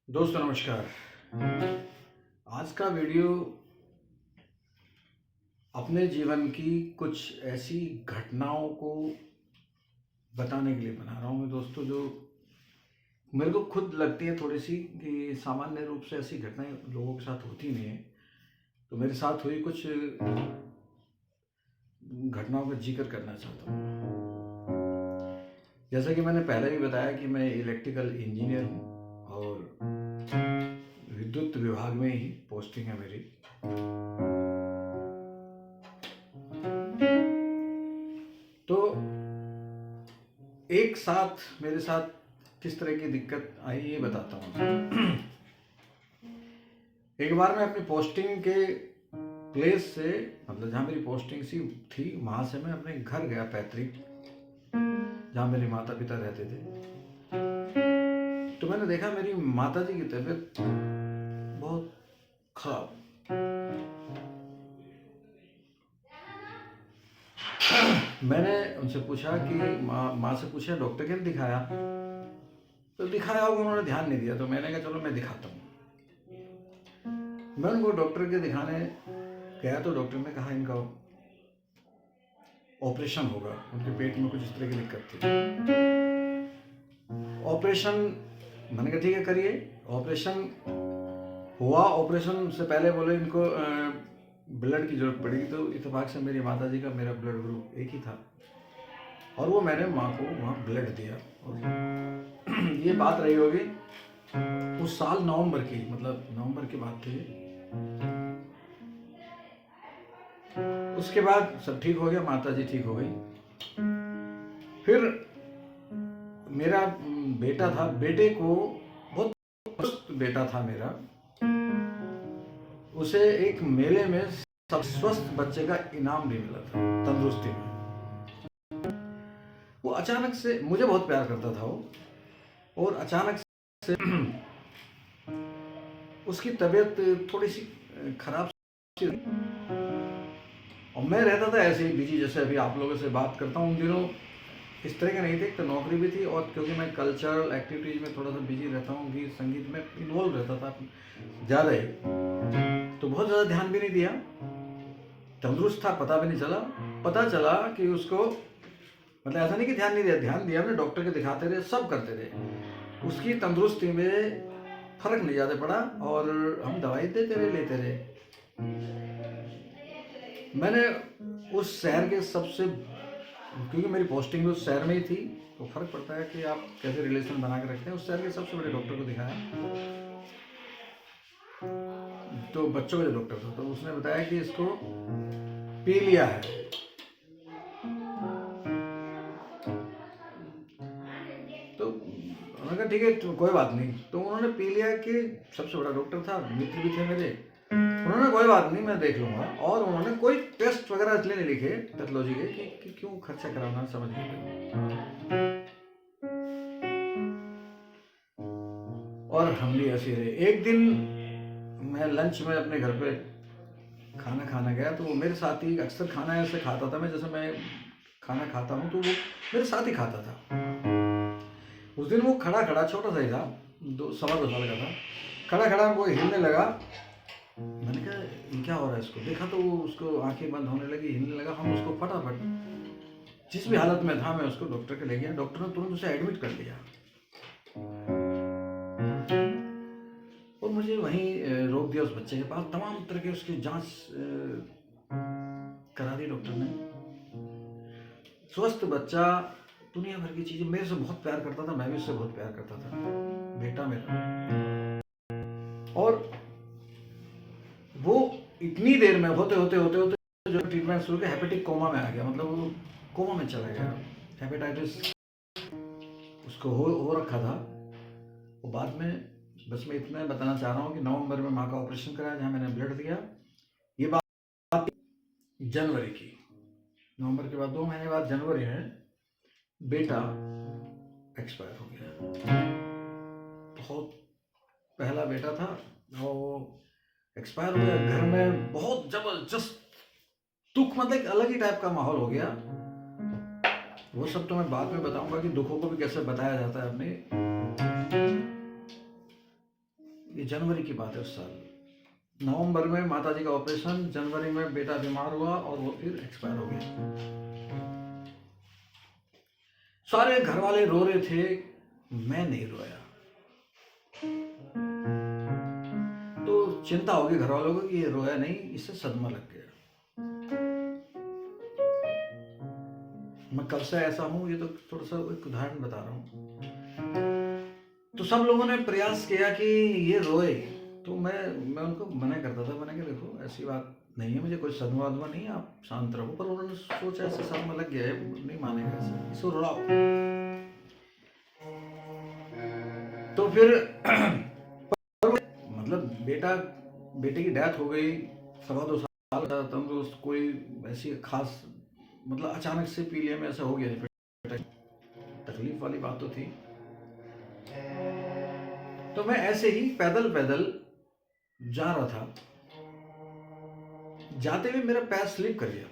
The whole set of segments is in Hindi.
दोस्तों नमस्कार। आज का वीडियो अपने जीवन की कुछ ऐसी घटनाओं को बताने के लिए बना रहा हूँ मैं दोस्तों, जो मेरे को खुद लगती है थोड़ी सी कि सामान्य रूप से ऐसी घटनाएं लोगों के साथ होती नहीं है। तो मेरे साथ हुई कुछ घटनाओं का जिक्र करना चाहता हूँ। जैसा कि मैंने पहले भी बताया कि मैं इलेक्ट्रिकल इंजीनियर हूँ और विद्युत विभाग में ही पोस्टिंग है मेरी। तो एक साथ मेरे साथ किस तरह की दिक्कत आई ये बताता हूँ। एक बार मैं अपनी पोस्टिंग के प्लेस से, मतलब जहाँ मेरी पोस्टिंग सी थी, वहाँ से मैं अपने घर गया पैतृक, जहाँ मेरे माता पिता रहते थे। तो मैंने देखा मेरी माता जी की तबीयत बहुत खराब। मैंने उनसे पूछा कि माँ से पूछा डॉक्टर के दिखाया, तो दिखाया होगा, उन्होंने ध्यान नहीं दिया। तो मैंने कहा चलो मैं दिखाता हूँ। मैं उनको डॉक्टर के दिखाने गया तो डॉक्टर ने कहा इनका ऑपरेशन होगा, उनके पेट में कुछ इस तरह की दिक्कत थी। ऑपरेशन, मैंने कहा ठीक है करिए। ऑपरेशन हुआ। ऑपरेशन से पहले बोले इनको ब्लड की जरूरत पड़ेगी, तो इत्तेफाक से मेरी माता जी का मेरा ब्लड ग्रुप एक ही था और वो मैंने माँ को वहाँ ब्लड दिया। और ये बात रही होगी उस साल नवंबर की, मतलब नवंबर की बात थी। उसके बाद सब ठीक हो गया, माता जी ठीक हो गई। फिर मेरा बेटा था, बेटे को बहुत स्वस्थ बेटा था मेरा, उसे एक मेले में सब स्वस्थ बच्चे का इनाम भी मिला था तंदुरुस्ती में। वो अचानक से मुझे बहुत प्यार करता था वो, और अचानक से उसकी तबीयत थोड़ी सी खराब सी, और मैं रहता था ऐसे ही बिजी, जैसे अभी आप लोगों से बात करता हूँ। उन दिनों इस तरह का नहीं थे, तो नौकरी भी थी और क्योंकि मैं कल्चरल एक्टिविटीज़ में थोड़ा सा बिजी रहता हूँ, गीत संगीत में इन्वॉल्व रहता था ज़्यादा ही, तो बहुत ज़्यादा ध्यान भी नहीं दिया। तंदुरुस्त था, पता भी नहीं चला। पता चला कि उसको, मतलब ऐसा नहीं कि ध्यान नहीं दिया, ध्यान दिया, हमने डॉक्टर के दिखाते रहे, सब करते रहे, उसकी तंदुरुस्ती में फर्क नहीं ज़्यादा पड़ा और हम दवाई देते रहे, लेते रहे। मैंने उस शहर के सबसे, क्योंकि मेरी पोस्टिंग उस शहर में ही थी, तो फर्क पड़ता है कि आप कैसे रिलेशन बना के रखते हैं। उस शहर के सबसे बड़े डॉक्टर को दिखाया, तो बच्चों का जो डॉक्टर था, तो उसने बताया कि इसको पीलिया है। तो उन्होंने कहा ठीक है तो कोई बात नहीं। तो उन्होंने पीलिया के, सबसे बड़ा डॉक्टर था, मित्र भी थे मेरे, उन्होंने कोई बात नहीं मैं देख लूंगा, और उन्होंने कोई टेस्ट वगैरह इसलिए नहीं लिखे पैथोलॉजी के कि क्यों खर्चा कराना, समझ नहीं। और हम भी ऐसे रहे। एक दिन मैं लंच में अपने घर पे खाना खाना गया, तो वो मेरे साथ ही अक्सर खाना ऐसे खाता था मैं, जैसे मैं खाना खाता हूँ तो वो मेरे साथ ही खाता था। उस दिन वो खड़ा खड़ा, छोटा सा ही था, 2 सवा 2 साल का था, खड़ा खड़ा वो हिलने लगा। मैंने कहा ये क्या हो रहा है इसको, देखा तो वो उसको आंखें बंद होने लगी, हिलने लगा। हम उसको फटाफट, जिस भी हालत में था, मैं उसको डॉक्टर के ले गया। डॉक्टर ने तुरंत उसे एडमिट कर लिया और मुझे वहीं रोक दिया उस बच्चे के पास। तमाम तरह के उसकी जांच करा दी डॉक्टर ने। स्वस्थ बच्चा, दुनिया भर की चीजें, मेरे से बहुत प्यार करता था, मैं भी उससे बहुत प्यार करता था, बेटा मेरा। और वो इतनी देर में होते होते होते होते जो ट्रीटमेंट शुरू किया, हेपेटिक कोमा में आ गया, मतलब वो कोमा में चला गया। हेपेटाइटिस उसको हो रखा था। वो बाद में, बस मैं इतना बताना चाह रहा हूँ कि नवंबर में माँ का ऑपरेशन कराया, जहाँ मैंने ब्लड दिया। ये बात जनवरी की, नवंबर के बाद 2 महीने बाद जनवरी में बेटा एक्सपायर हो गया। बहुत पहला बेटा था और वो एक्सपायर हो गया। घर में बहुत जबरदस्त दुख, मतलब एक अलग ही टाइप का माहौल हो गया। वो सब तो मैं बाद में बताऊंगा कि दुखों को भी कैसे बताया जाता है अपने। ये जनवरी की बात है उस साल। नवंबर में माता जी का ऑपरेशन, जनवरी में बेटा बीमार हुआ और वो फिर एक्सपायर हो गया। सारे घर वाले रो रहे थे, मैं नहीं रोया। तो चिंता होगी घर वालों को कि ये रोया नहीं, इससे सदमा लग गया। मैं कब से ऐसा हूं, ये तो थोड़ा सा एक उदाहरण बता रहा हूं। तो सब लोगों ने प्रयास किया कि ये रोए, तो मैं उनको मना करता था। मैंने कहा देखो ऐसी बात नहीं है, मुझे कोई सदमा वदमा नहीं है, आप शांत रहो। पर उन्होंने सोचा ऐसे सदमा लग गया है, नहीं मानेगा ऐसे, इसको रुलाओ। तो फिर मतलब बेटे की डेथ हो गई, 2.25 साल का तंदुरुस्त, कोई ऐसी खास मतलब अचानक से पीलिया में ऐसा हो गया, तकलीफ वाली बात तो थी। तो मैं ऐसे ही पैदल पैदल जा रहा था, जाते हुए मेरा पैर स्लिप कर गया,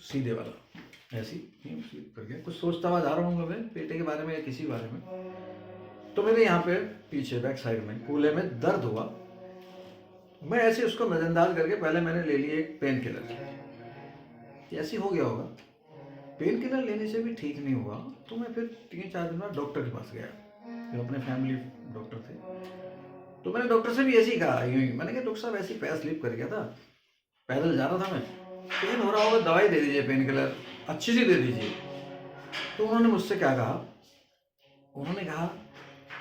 सीधे वाला ऐसी स्लिप कर गया। कुछ सोचता हुआ जा रहा हूँ मैं बेटे के बारे में या किसी बारे में, तो मेरे यहाँ पे पीछे बैक साइड में कूल्हे में दर्द हुआ। मैं ऐसे उसको नजरअंदाज करके पहले मैंने ले लिया एक पेन किलर, ऐसे हो गया होगा। पेन किलर लेने से भी ठीक नहीं हुआ, तो मैं फिर 3-4 दिन बाद डॉक्टर के पास गया, जो अपने फैमिली डॉक्टर थे। तो मैंने डॉक्टर से भी ऐसे ही कहा, यूं ही मैंने कहा डॉक्टर साहब ऐसी पैर स्लिप कर गया था, पैदल जा रहा था मैं, पेन हो रहा होगा, दवाई दे दीजिए, पेन किलर अच्छी सी दे दीजिए। तो उन्होंने मुझसे क्या कहा, उन्होंने कहा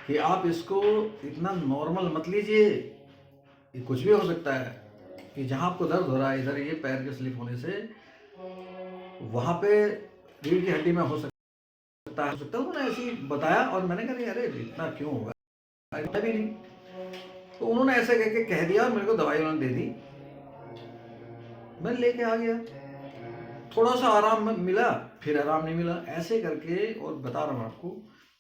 कि आप इसको इतना नॉर्मल मत लीजिए, ये कुछ भी हो सकता है, कि जहाँ आपको दर्द हो रहा है इधर ये पैर के स्लिप होने से, वहाँ पे रीढ़ की हड्डी में हो सकता है। उन्होंने ऐसे ही बताया और मैंने कहा अरे इतना क्यों होगा, भी नहीं। तो उन्होंने ऐसे कह दिया और मेरे को दवाई उन्होंने दे दी, मैं लेके आ गया। थोड़ा सा आराम मिला, फिर आराम नहीं मिला, ऐसे करके। और बता रहा हूँ आपको,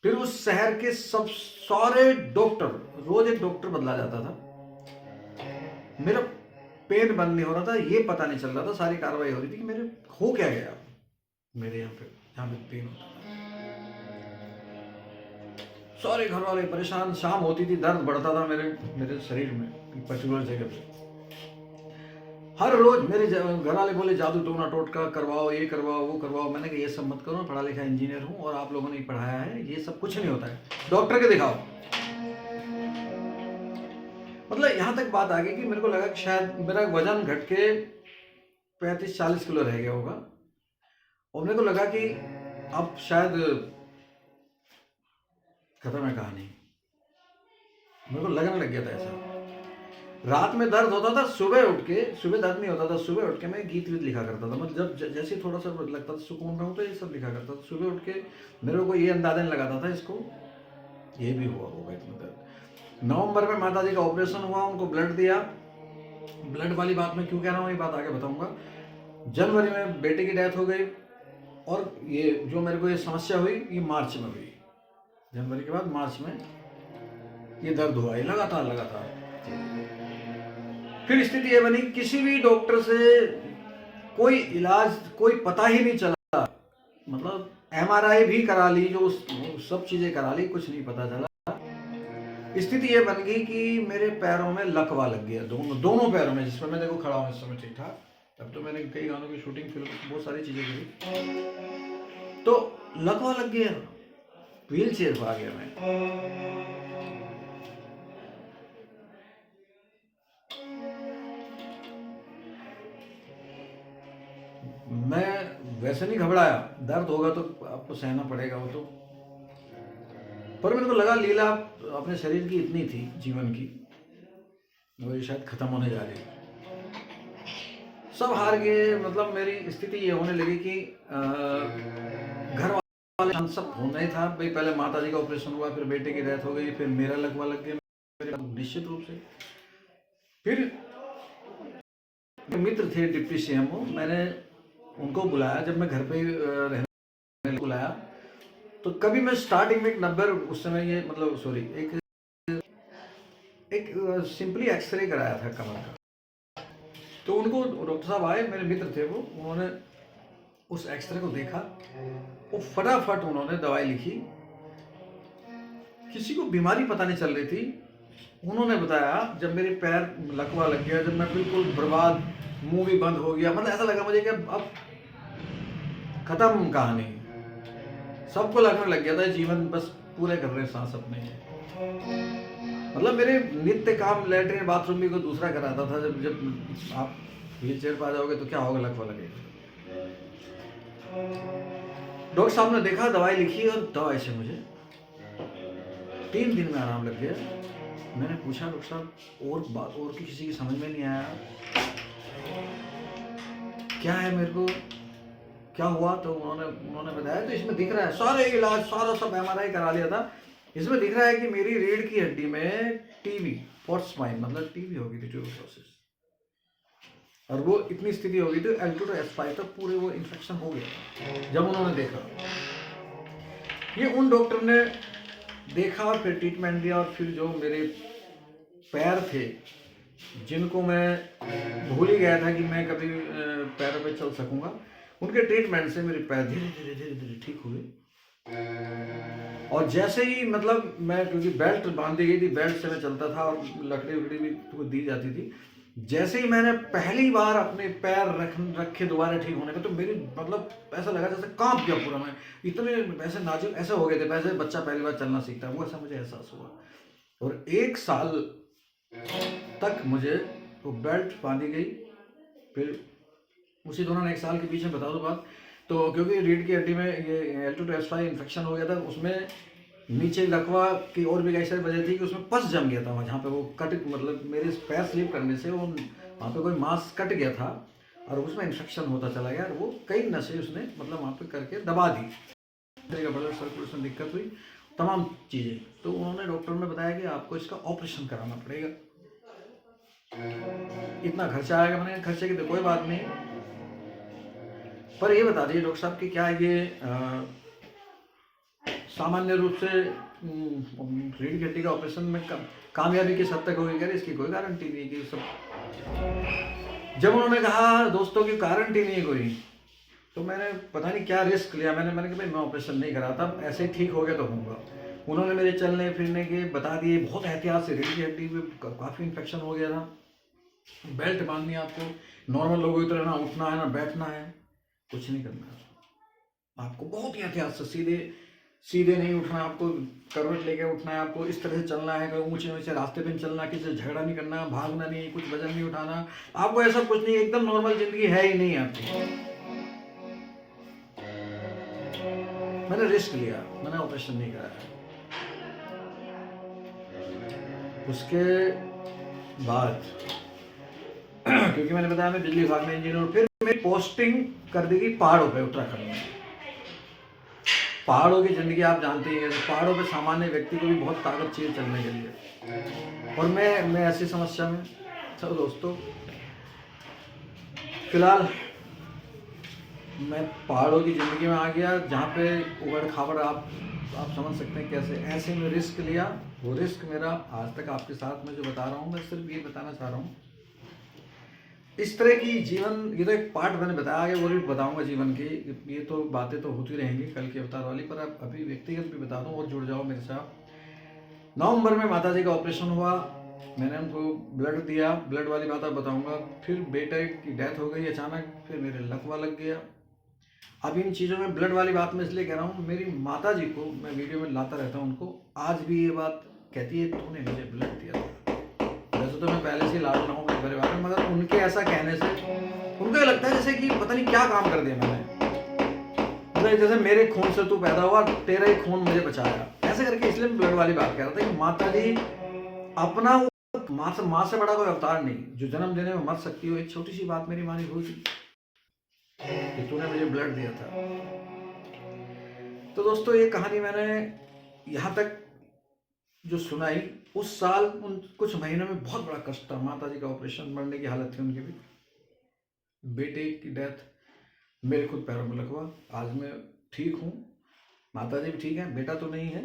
फिर उस शहर के सब सारे डॉक्टर, रोज एक डॉक्टर बदला जाता था, मेरा पेन बंद नहीं हो रहा था, ये पता नहीं चल रहा था, सारी कार्रवाई हो रही थी कि मेरे हो क्या गया मेरे यहाँ पे जहाँ पे पेन होता था। सारे घर वाले परेशान, शाम होती थी दर्द बढ़ता था मेरे शरीर में पर्टिकुलर जगह पे। हर रोज मेरे घर वाले बोले जादू टोना टोटका करवाओ, ये करवाओ वो करवाओ। मैंने कहा ये सब मत करो, पढ़ा लिखा इंजीनियर हूँ और आप लोगों ने पढ़ाया है, ये सब कुछ नहीं होता है, डॉक्टर के दिखाओ। मतलब यहाँ तक बात आ गई कि मेरे को लगा कि शायद मेरा वजन घट के 35-40 किलो रह गया होगा, और मेरे को लगा कि अब शायद खत्म है कहानी। मेरे को लगने लग गया था ऐसा। रात में दर्द होता था, सुबह उठ के, सुबह दर्द नहीं होता था, सुबह उठ के मैं गीत वीत लिखा करता था। मतलब जब जैसे थोड़ा सा लगता था सुकून में हूँ, तो ये सब लिखा करता था। सुबह उठ के मेरे को ये अंदाजा नहीं लगाता था इसको ये भी हुआ होगा इतना दर्द। नवंबर में माता जी का ऑपरेशन हुआ, उनको ब्लड दिया। ब्लड वाली बात मैं क्यों कह रहा हूँ, ये बात आगे बताऊंगा। जनवरी में बेटे की डेथ हो गई, और ये जो मेरे को ये समस्या हुई ये मार्च में हुई। जनवरी के बाद मार्च में ये दर्द हुआ, ये लगातार। फिर स्थिति ये बनी, किसी भी डॉक्टर से कोई इलाज, कोई पता ही नहीं चला। मतलब MRI भी करा ली, जो सब चीजें करा ली, कुछ नहीं पता चला। स्थिति ये बन गई कि मेरे पैरों में लकवा लग गया, दोनों पैरों में, जिसमें मैं देखो खड़ा हूँ इस समय ठीक ठाक। तब तो मैंने कई गानों की शूटिंग, फिल्म, बहुत सारी चीजें करी, तो लकवा लग गया, व्हील चेयर पर आ गया मैं। मैं वैसे नहीं घबराया, दर्द होगा तो आपको सहना पड़ेगा वो तो, पर मेरे को लगा लीला अपने शरीर की इतनी थी जीवन की, वो शायद खत्म होने जा रही है। सब हार गए। मतलब मेरी स्थिति ये होने लगी कि घर वाले सब होना ही था भाई। पहले माता जी का ऑपरेशन हुआ, फिर बेटे की डेथ हो गई, फिर मेरा लगवा लग गया मेरे, निश्चित रूप से। फिर मित्र थे डिप्टी CMO, मैंने उनको बुलाया, जब मैं घर पे रहने बुलाया, तो कभी मैं स्टार्टिंग में एक नंबर, उस समय ये मतलब सॉरी एक सिंपली एक्सरे कराया था कमर का। तो उनको डॉक्टर साहब आए, मेरे मित्र थे वो, उन्होंने उस एक्सरे को देखा, वो फटाफट उन्होंने दवाई लिखी। किसी को बीमारी पता नहीं चल रही थी, उन्होंने बताया जब मेरे पैर लकवा लग गया, जब मैं बिल्कुल बर्बाद, मुंह भी बंद हो गया, मतलब ऐसा लगा मुझे कि अब खत्म कहानी, सबको लगने लग गया था जीवन बस पूरे कर रहे सांस अपने। मतलब मेरे नित्य काम लैट्रिन बाथरूम भी कोई दूसरा कराता था। जब जब आप व्हील चेयर पर आ जाओगे तो क्या होगा, लकवा लगेगा। डॉक्टर साहब ने देखा, दवाई लिखी और दवाई से मुझे 3 दिन में आराम लग गया। मैंने पूछा डॉक्टर साहब और बात और की किसी की समझ में नहीं आया, क्या है मेरे को, क्या हुआ? तो उन्होंने बताया तो इसमें दिख रहा है, सारे इलाज सारा सब MRI करा लिया था, इसमें दिख रहा है कि मेरी रीढ़ की हड्डी में टीबी, पोर्ट स्पाइन मतलब टीबी हो गई थी, ट्यूबरकुलोसिस, और वो इतनी स्थिति हो गई थी L2 to S5 तक पूरे वो इन्फेक्शन हो गया। जब उन्होंने देखा, ये उन डॉक्टर ने देखा, फिर ट्रीटमेंट दिया, और फिर जो मेरे पैर थे जिनको मैं भूल ही गया था कि मैं कभी पैरों पे चल सकूंगा, उनके ट्रीटमेंट से मेरे पैर धीरे धीरे धीरे धीरे ठीक हुए। और जैसे ही मतलब मैं, क्योंकि बेल्ट बांधी गई थी, बेल्ट से मैं चलता था और लकड़ी उकड़ी भी तो दी जाती थी, जैसे ही मैंने पहली बार अपने पैर रखे दोबारा ठीक होने का, तो मेरी मतलब ऐसा लगा जैसे कांप गया पूरा मैं, इतने ऐसे नाजुक ऐसे हो गए थे, वैसे बच्चा पहली बार चलना सीखता है वो, ऐसा मुझे एहसास हुआ। और 1 साल तक मुझे वो बेल्ट बांधी गई। फिर उसी दौरान 1 साल के बीच में बता दो बात, तो क्योंकि रीढ़ की हड्डी में ये L2 to S5 इन्फेक्शन हो गया था, उसमें नीचे लकवा की और भी कई सारी वजह थी कि उसमें पस जम गया था वहाँ, जहाँ पे वो कट, मतलब मेरे पैर स्लिप करने से वो वहाँ पे कोई मांस कट गया था और उसमें इन्फेक्शन होता चला गया, और वो कई नसें उसने मतलब वहाँ पे करके दबा दी, ब्लड सर्कुलेशन दिक्कत हुई, तमाम चीज़ें। तो उन्होंने, डॉक्टर ने बताया कि आपको इसका ऑपरेशन कराना पड़ेगा, इतना खर्चा आएगा। मैंने खर्चे की तो कोई बात नहीं, पर ये बता दीजिए डॉक्टर साहब कि क्या ये सामान्य रूप से रीढ़ की हड्डी का ऑपरेशन में कामयाबी किस हद तक होगी, क्या इसकी कोई गारंटी नहीं कि सब। जब उन्होंने कहा दोस्तों की गारंटी नहीं है कोई, तो मैंने पता नहीं क्या रिस्क लिया, मैंने कहा भाई मैं ऑपरेशन नहीं कराता, ऐसे ही ठीक हो गया तो होऊंगा। उन्होंने मेरे चलने फिरने के बता दिए, बहुत एहतियात से, रीढ़ की हड्डी में काफ़ी इन्फेक्शन हो गया था, बेल्ट बांधनी है आपको, नॉर्मल लोगों की तरह ना उठना है ना बैठना है, कुछ नहीं करना है आपको, बहुत ही एहतियात से, सीधे नहीं उठना, आपको करवट लेके उठना है, आपको इस तरह से चलना है, कोई ऊंचे ऊंचे रास्ते पे चलना, किसी से झगड़ा नहीं करना, भागना नहीं, कुछ वजन नहीं उठाना, आपको ऐसा कुछ नहीं, एकदम नॉर्मल जिंदगी है ही नहीं आपकी। मैंने रिस्क लिया, मैंने ऑपरेशन नहीं कराया। उसके बाद क्योंकि मैंने बताया मैं बिजली विभाग में इंजीनियर, फिर मेरी पोस्टिंग कर दी गई पहाड़ों पे, उत्तराखंड में। पहाड़ों की जिंदगी आप जानते ही हैं, तो पहाड़ों पे सामान्य व्यक्ति को भी बहुत ताकत चाहिए चलने के लिए, और मैं ऐसी समस्या में। चलो दोस्तों, फिलहाल मैं पहाड़ों की ज़िंदगी में आ गया, जहाँ पे उबड़ खाबड़ आप समझ सकते हैं कैसे, ऐसे में रिस्क लिया। वो रिस्क मेरा आज तक आपके साथ में जो बता रहा हूँ, मैं सिर्फ ये बताना चाह रहा हूँ, इस तरह की जीवन, ये तो एक पार्ट मैंने बताया, आगे वो भी बताऊंगा जीवन की, ये तो बातें तो होती रहेंगी कल के अवतार वाली, पर अब अभी व्यक्तिगत भी बता दूं और जुड़ जाओ मेरे साथ। नवंबर में माता जी का ऑपरेशन हुआ, मैंने उनको ब्लड दिया, ब्लड वाली बात आप बताऊंगा। फिर बेटे की डेथ हो गई अचानक, फिर मेरे लकवा लग गया। अब इन चीज़ों में ब्लड वाली बात मैं इसलिए कह रहा हूँ, मेरी माता जी को मैं वीडियो में लाता रहता हूँ, उनको आज भी ये बात कहती है, तूने मुझे ब्लड दिया था। वैसे तो मैं पहले से लाड रहा हूँ मेरे परिवार में, मगर उनके ऐसा कहने से उनको ये लगता है जैसे कि पता नहीं क्या काम कर दिया मैंने, मतलब जैसे मेरे खून से तू पैदा हुआ, तेरा ही खून मुझे बचाया, ऐसे करके। इसलिए मैं ब्लड वाली बात कह रहा था कि माता जी अपना, माँ से बड़ा कोई अवतार नहीं जो जन्म देने में मर सकती हो। एक छोटी सी बात मेरी माँ ने हुई थी कि तूने मुझे ब्लड दिया था। तो दोस्तों, ये कहानी मैंने यहाँ तक जो सुनाई, उस साल उन कुछ महीनों में बहुत बड़ा कष्ट था। माता जी का ऑपरेशन, मरने की हालत थी उनकी भी, बेटे की डेथ, मेरे खुद पैरों में लकवा। आज मैं ठीक हूँ, माता जी भी ठीक है, बेटा तो नहीं है,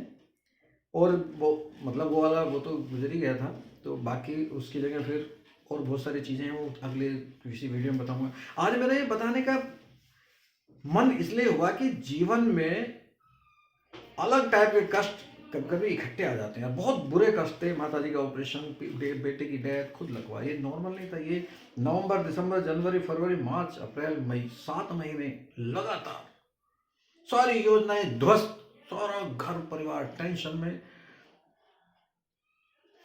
और वो मतलब वो वाला वो तो गुजर ही गया था, तो बाकी उसकी जगह फिर और बहुत सारी चीज़ें हैं, वो अगले किसी वीडियो में बताऊंगा। आज मेरा ये बताने का मन इसलिए हुआ कि जीवन में अलग टाइप के कष्ट कभी कभी इकट्ठे आ जाते हैं। बहुत बुरे कष्ट थे, माता जी का ऑपरेशन, बेटे की डेथ, खुद लगवा, ये नॉर्मल नहीं था। ये नवंबर, दिसंबर, जनवरी, फरवरी, मार्च, अप्रैल, मई, 7 महीने लगातार सारी योजनाएं ध्वस्त, सारा घर परिवार टेंशन में।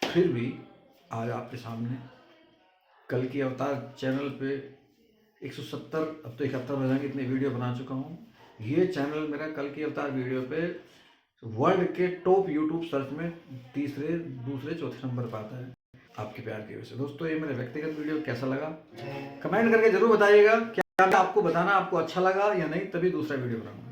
फिर भी आज आपके सामने कल की अवतार चैनल पे 170, अब तो 71 हो जाएंगे, इतने वीडियो बना चुका हूँ। ये चैनल मेरा कल की अवतार वीडियो पे वर्ल्ड के टॉप यूट्यूब सर्च में तीसरे, दूसरे, चौथे नंबर पर आता है, आपके प्यार की वजह से। दोस्तों, ये मेरा व्यक्तिगत वीडियो कैसा लगा कमेंट करके जरूर बताइएगा। क्या आपको बताना आपको अच्छा लगा या नहीं, तभी दूसरा वीडियो बनाऊंगा।